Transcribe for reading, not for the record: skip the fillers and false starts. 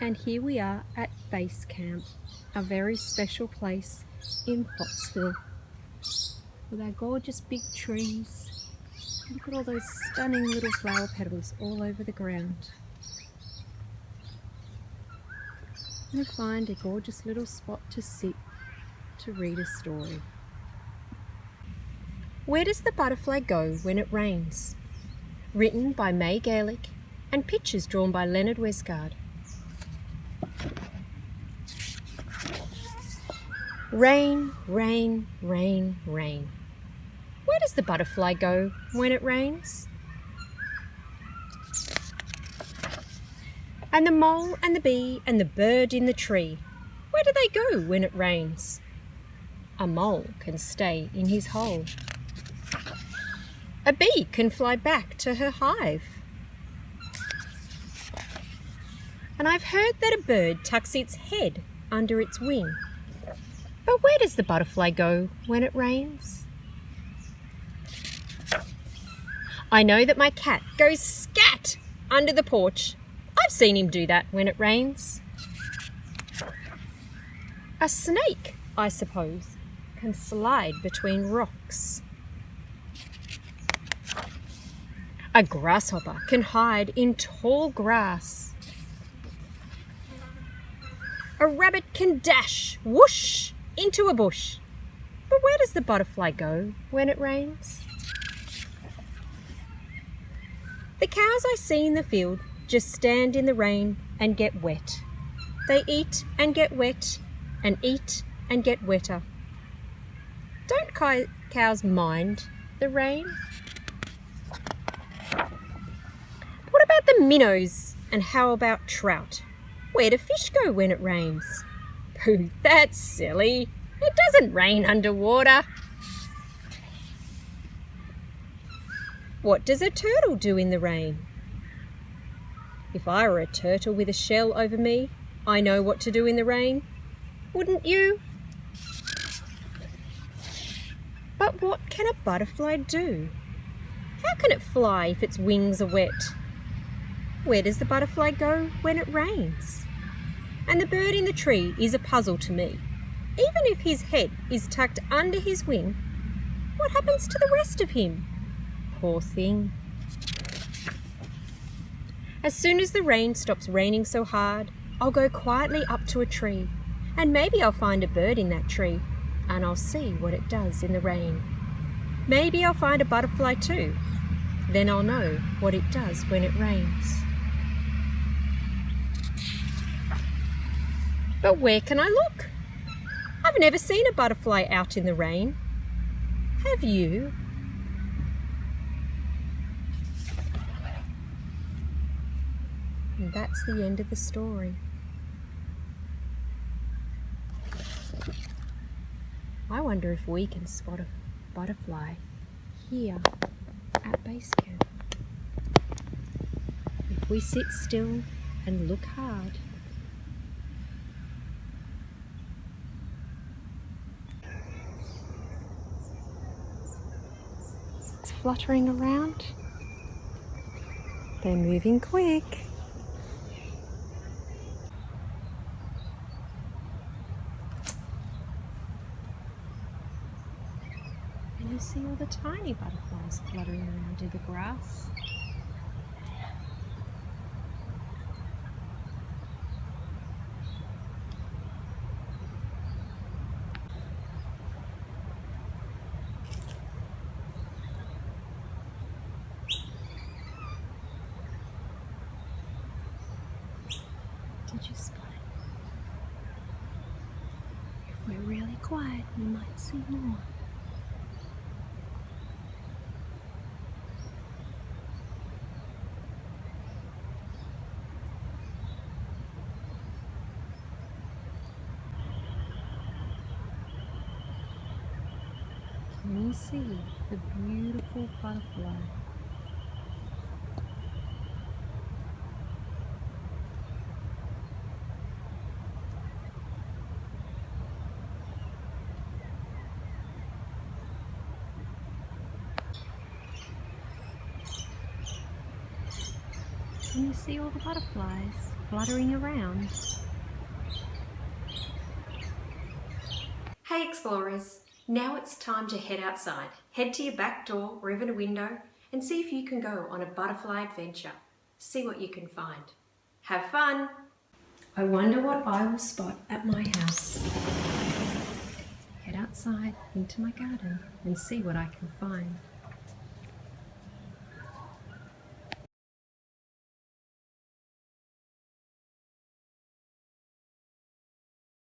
And here we are at base camp, a very special place in Pottsville, with our gorgeous big trees. Look at all those stunning little flower petals all over the ground. I'm going to find a gorgeous little spot to sit to read a story. Where does the butterfly go when it rains? Written by May Gaelic and pictures drawn by Leonard Westgard. Rain, rain, rain, rain. Where does the butterfly go when it rains? And the mole and the bee and the bird in the tree, where do they go when it rains? A mole can stay in his hole. A bee can fly back to her hive. And I've heard that a bird tucks its head under its wing. But where does the butterfly go when it rains? I know that my cat goes scat under the porch. I've seen him do that when it rains. A snake, I suppose, can slide between rocks. A grasshopper can hide in tall grass. A rabbit can dash, whoosh, into a bush. But where does the butterfly go when it rains? The cows I see in the field just stand in the rain and get wet. They eat and get wet and eat and get wetter. Don't cows mind the rain? What about the minnows, and how about trout? Where do fish go when it rains? Pooh, that's silly. It doesn't rain underwater. What does a turtle do in the rain? If I were a turtle with a shell over me, I know what to do in the rain. Wouldn't you? But what can a butterfly do? How can it fly if its wings are wet? Where does the butterfly go when it rains? And the bird in the tree is a puzzle to me. Even if his head is tucked under his wing, what happens to the rest of him? Poor thing. As soon as the rain stops raining so hard, I'll go quietly up to a tree, and maybe I'll find a bird in that tree, and I'll see what it does in the rain. Maybe I'll find a butterfly too. Then I'll know what it does when it rains. But where can I look? I've never seen a butterfly out in the rain. Have you? And that's the end of the story. I wonder if we can spot a butterfly here at base camp. If we sit still and look hard. It's fluttering around. They're moving quick. And you see all the tiny butterflies fluttering around in the grass. Did you spot it? If we're really quiet, we might see more. Can you see the beautiful butterfly? Can you see all the butterflies? fluttering around. Hey explorers, now it's time to head outside. Head to your back door or even a window and see if you can go on a butterfly adventure. See what you can find. Have fun! I wonder what I will spot at my house. Head outside into my garden and see what I can find.